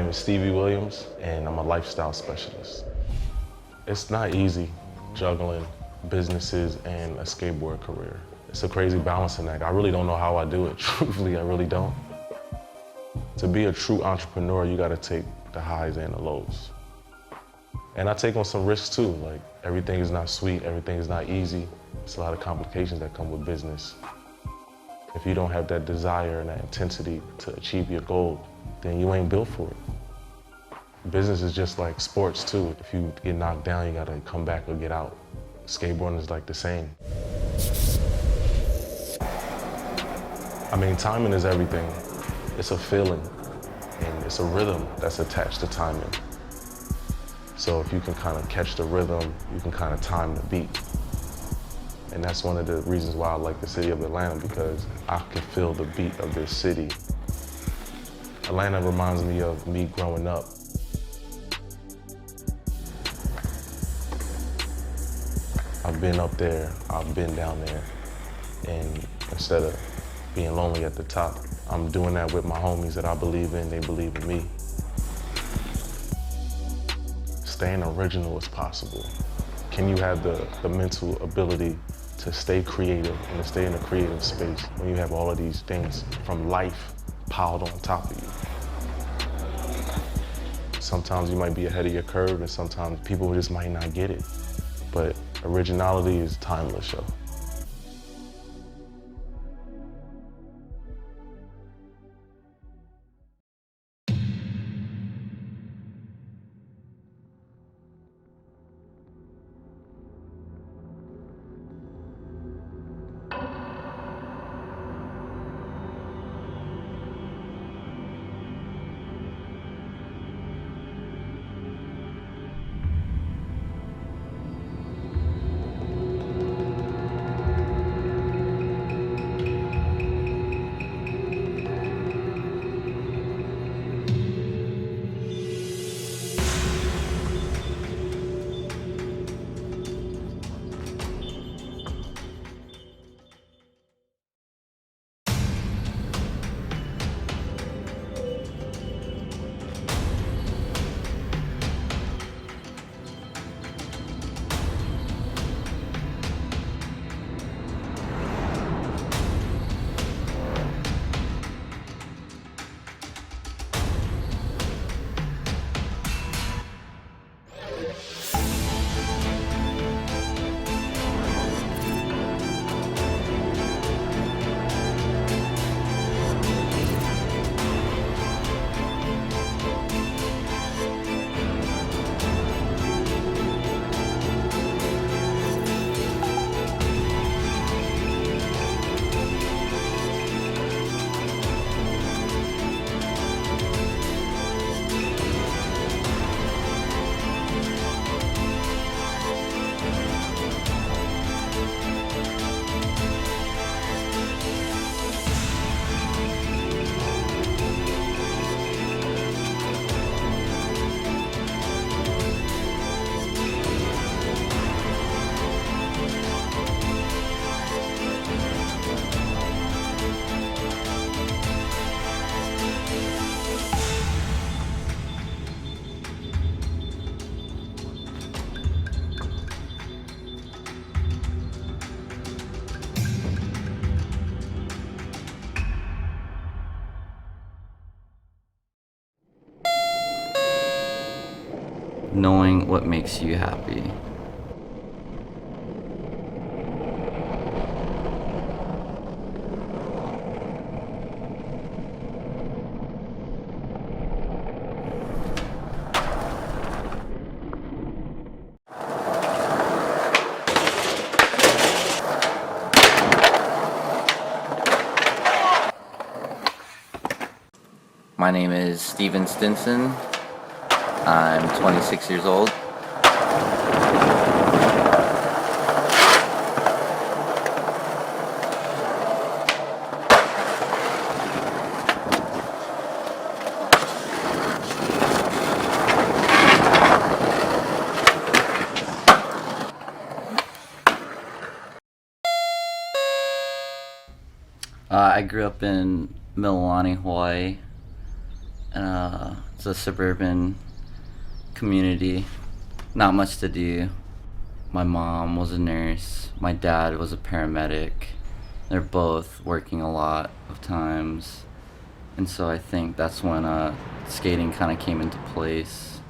name is Stevie Williams, and I'm a lifestyle specialist. It's not easy juggling businesses and a skateboard career. It's a crazy balancing act. I really don't know how I do it. Truthfully, I really don't. To be a true entrepreneur, you gotta take the highs and the lows. And I take on some risks too. Like, everything is not sweet, everything is not easy. There's a lot of complications that come with business. If you don't have that desire and that intensity to achieve your goal, then you ain't built for it. Business is just like sports too. If you get knocked down, you gotta come back or get out. Skateboarding is like the same. I mean, timing is everything. It's a feeling, and it's a rhythm that's attached to timing. So if you can kind of catch the rhythm, you can kind of time the beat. And that's one of the reasons why I like the city of Atlanta, because I can feel the beat of this city. Atlanta reminds me of me growing up. I've been up there, I've been down there, and instead of being lonely at the top, I'm doing that with my homies that I believe in, they believe in me. Staying original is possible. Can you have the mental ability to stay creative and to stay in a creative space when you have all of these things from life piled on top of you? Sometimes you might be ahead of your curve, and sometimes people just might not get it. But originality is timeless, yo. Knowing what makes you happy. My name is Steven Stinson. I'm 26 years old. I grew up in Mililani, Hawaii. It's a suburban community, not much to do. My mom was a nurse, my dad was a paramedic. They're both working a lot of times. And so I think that's when skating kind of came into place.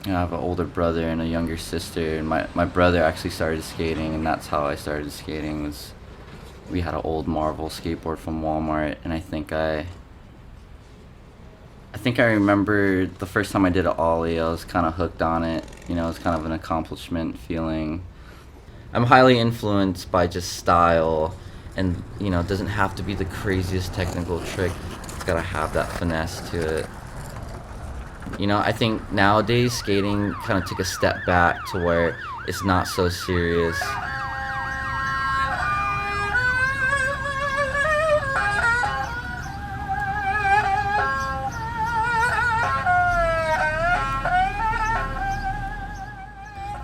I have an older brother and a younger sister, and my brother actually started skating, and that's how I started skating. Was we had an old Marvel skateboard from Walmart, and I think I remember the first time I did an ollie, I was kind of hooked on it. You know, it was kind of an accomplishment feeling. I'm highly influenced by just style, and you know, it doesn't have to be the craziest technical trick. It's gotta have that finesse to it. You know, I think nowadays skating kind of took a step back to where it's not so serious.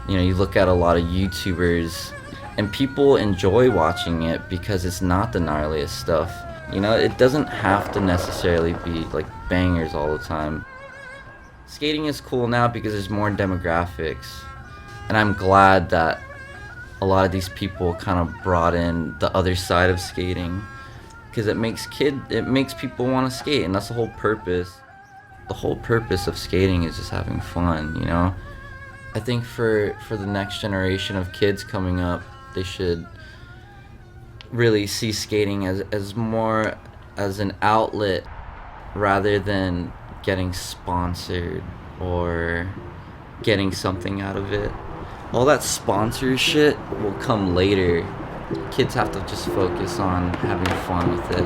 You know, you look at a lot of YouTubers and people enjoy watching it because it's not the gnarliest stuff. You know, it doesn't have to necessarily be like bangers all the time. Skating is cool now because there's more demographics, and I'm glad that a lot of these people kind of brought in the other side of skating, because it makes people want to skate, and that's the whole purpose. The whole purpose of skating is just having fun, you know? I think for the next generation of kids coming up, they should really see skating as more as an outlet rather than getting sponsored or getting something out of it. All that sponsor shit will come later. Kids have to just focus on having fun with it.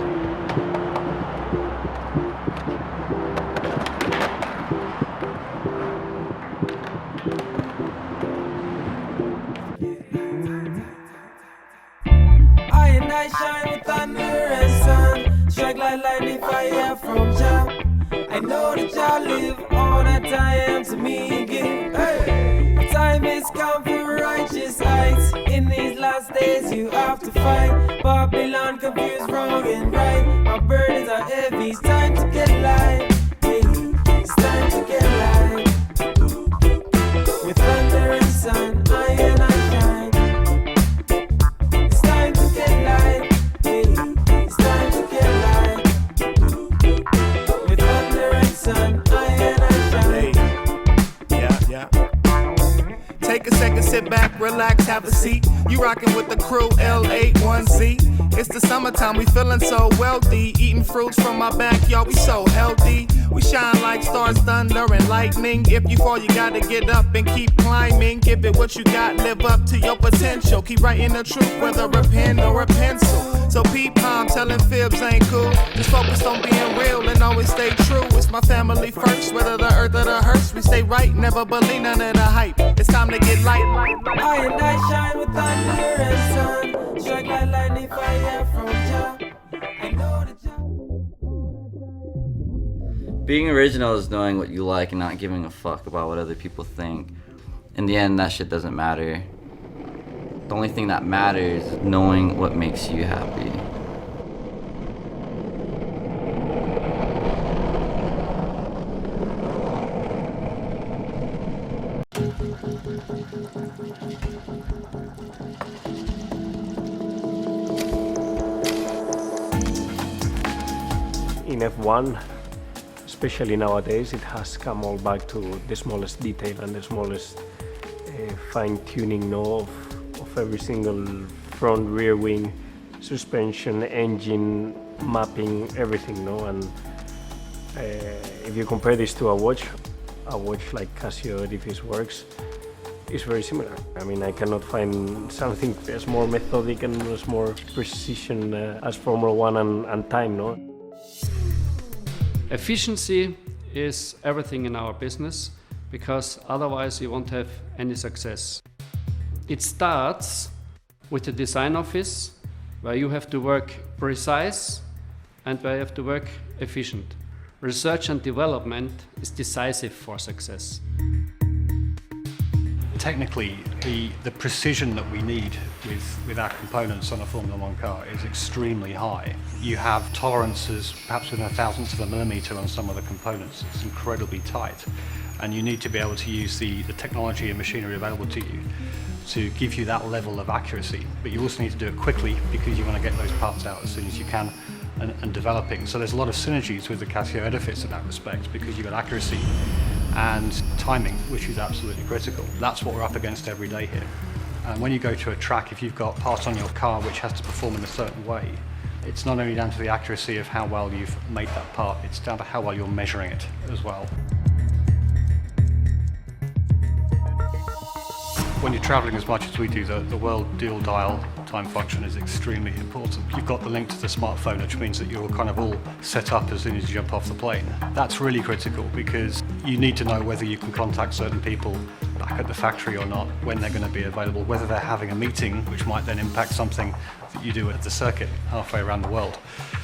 I shine with thunder and sun, strike like lightning fire from Jah. I know that Jah live all that I am to me again. Hey, the time is come for righteous heights. In these last days you have to fight Babylon, confused wrong and right. My burdens are heavy, it's time to get light. Hey, it's time to get light. With thunder and sun, I shine. It's time to get light. Hey, it's time to get light. With thunder and sun, I shine. Yeah. Take a second, sit back, relax, have a seat. You rockin' with the crew, L81Z. It's the summertime, we feelin' so wealthy. Eating fruits from my backyard, we so healthy. We shine like stars, thunder, and lightning. If you fall, you gotta get up and keep climbing. Give it what you got, live up to your potential. Keep writing the truth, whether a pen or a pencil. So peep palm, telling fibs ain't cool. Just focus on being real and always stay true. It's my family first, whether the earth or the hearse. We stay right, never believe none of the hype. It's time to get light. I shine with thunder and sun, strike like lightning fire from Jah. I know that Jah. Being original is knowing what you like and not giving a fuck about what other people think. In the end, that shit doesn't matter. The only thing that matters is knowing what makes you happy. In F1, especially nowadays, it has come all back to the smallest detail and the smallest fine-tuning of every single front, rear wing, suspension, engine, mapping, everything, no? And if you compare this to a watch like Casio Edifice works, is very similar. I mean, I cannot find something as more methodic and as more precision as Formula One and time, no? Efficiency is everything in our business, because otherwise you won't have any success. It starts with the design office, where you have to work precise and where you have to work efficient. Research and development is decisive for success. technically, the precision that we need with our components on a Formula One car is extremely high. You have tolerances perhaps within a thousandth of a millimeter on some of the components. It's incredibly tight. And you need to be able to use the technology and machinery available to you to give you that level of accuracy. But you also need to do it quickly because you want to get those parts out as soon as you can and developing. So there's a lot of synergies with the Casio edifice in that respect because you've got accuracy and timing, which is absolutely critical. That's what we're up against every day here. And when you go to a track, if you've got parts on your car which has to perform in a certain way, it's not only down to the accuracy of how well you've made that part, it's down to how well you're measuring it as well. When you're traveling as much as we do, the world dual dial time function is extremely important. You've got the link to the smartphone, which means that you're kind of all set up as soon as you jump off the plane. That's really critical because you need to know whether you can contact certain people back at the factory or not, when they're going to be available, whether they're having a meeting, which might then impact something that you do at the circuit halfway around the world.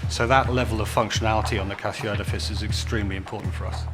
So that level of functionality on the Casio edifice is extremely important for us.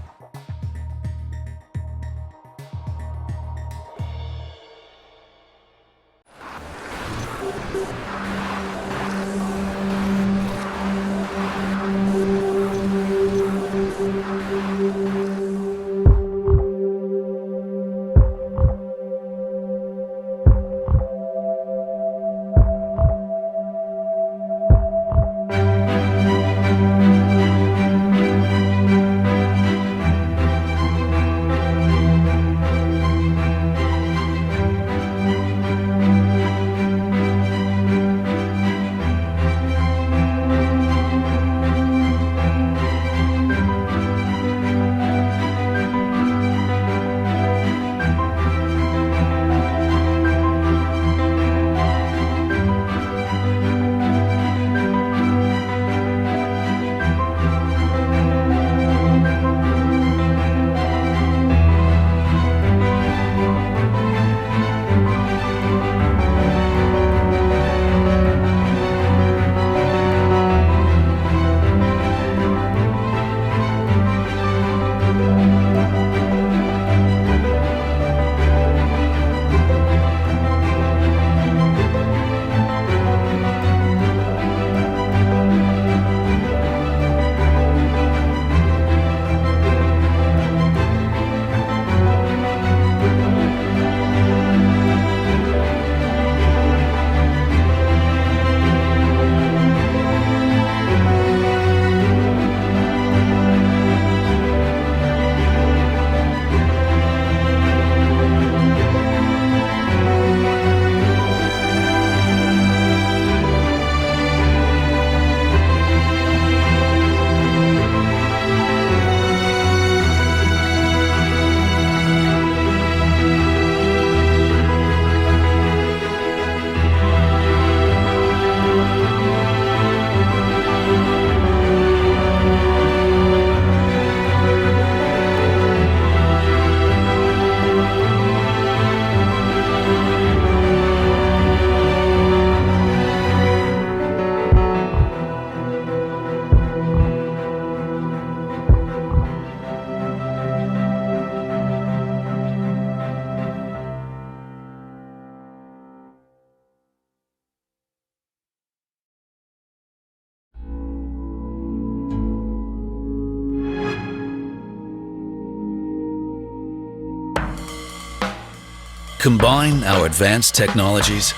Combine our advanced technologies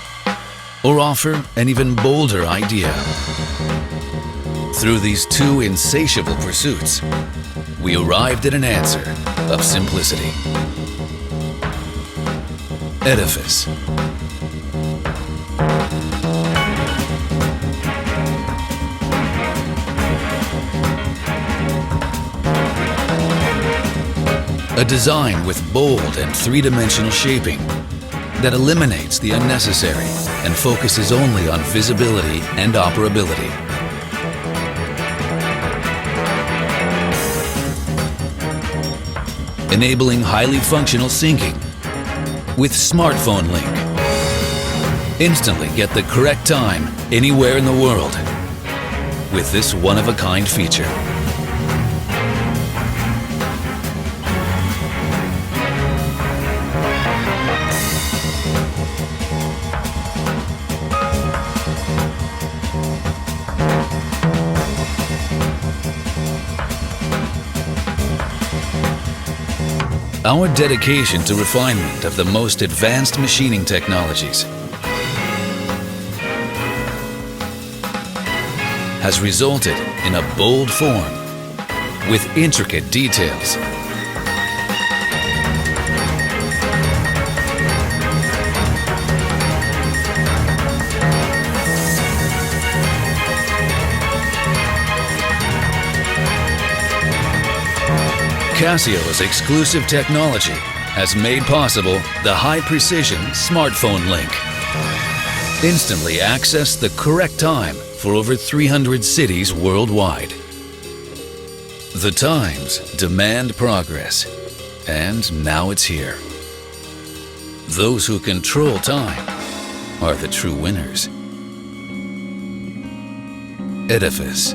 or offer an even bolder idea. Through these two insatiable pursuits, we arrived at an answer of simplicity. Edifice. A design with bold and three-dimensional shaping that eliminates the unnecessary and focuses only on visibility and operability. Enabling highly functional syncing with smartphone link. Instantly get the correct time anywhere in the world with this one-of-a-kind feature. Our dedication to refinement of the most advanced machining technologies has resulted in a bold form with intricate details. Casio's exclusive technology has made possible the high-precision smartphone link. Instantly access the correct time for over 300 cities worldwide. The times demand progress, and now it's here. Those who control time are the true winners. Edifice.